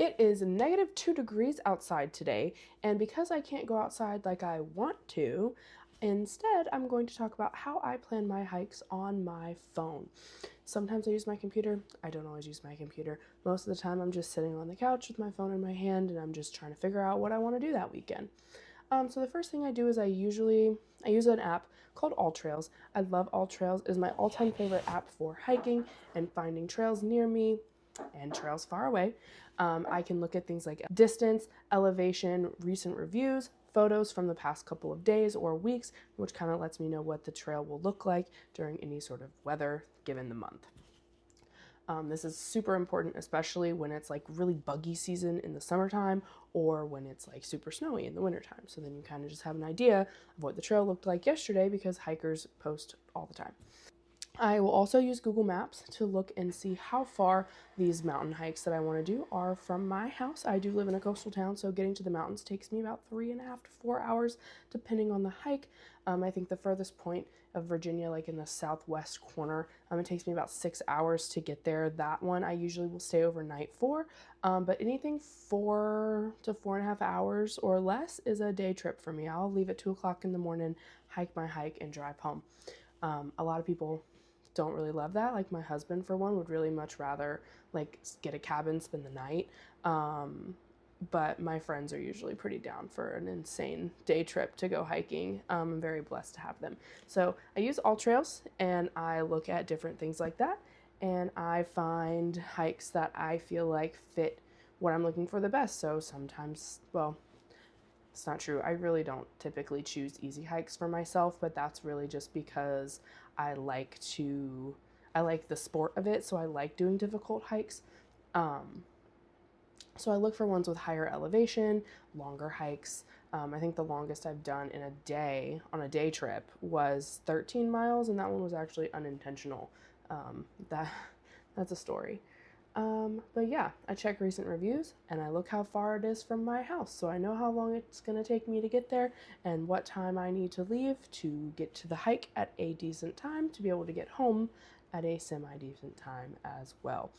It is -2 degrees outside today, and because I can't go outside like I want to, instead I'm going to talk about how I plan my hikes on my phone. Sometimes I use my computer. I don't always use my computer. Most of the time I'm just sitting on the couch with my phone in my hand and I'm just trying to figure out what I want to do that weekend. So the first thing I do is I use an app called AllTrails. I love AllTrails. It is my all-time favorite app for hiking and finding trails near me and trails far away. I can look at things like distance, elevation, recent reviews, photos from the past couple of days or weeks, which kind of lets me know what the trail will look like during any sort of weather given the month. This is super important, especially when it's like really buggy season in the summertime or when it's like super snowy in the wintertime. So then you kind of just have an idea of what the trail looked like yesterday because hikers post all the time. I will also use Google Maps to look and see how far these mountain hikes that I want to do are from my house. I do live in a coastal town, so getting to the mountains takes me about 3.5 to 4 hours, depending on the hike. I think the furthest point of Virginia, like in the southwest corner, it takes me about 6 hours to get there. That one I usually will stay overnight for, but anything 4 to 4.5 hours or less is a day trip for me. I'll leave at 2 o'clock in the morning, hike my hike, and drive home. A lot of people don't really love that. Like my husband, for one, would really much rather like get a cabin, spend the night. But my friends are usually pretty down for an insane day trip to go hiking. I'm very blessed to have them. So I use AllTrails and I look at different things like that, and I find hikes that I feel like fit what I'm looking for the best. So sometimes, well, it's not true. I really don't typically choose easy hikes for myself, but that's really just because I like the sport of it, so I like doing difficult hikes. Um, so I look for ones with higher elevation, longer hikes. I think the longest I've done in a day on a day trip was 13 miles, and that one was actually unintentional. That that's a story. But yeah, I check recent reviews and I look how far it is from my house, so I know how long it's going to take me to get there and what time I need to leave to get to the hike at a decent time to be able to get home at a semi decent time as well.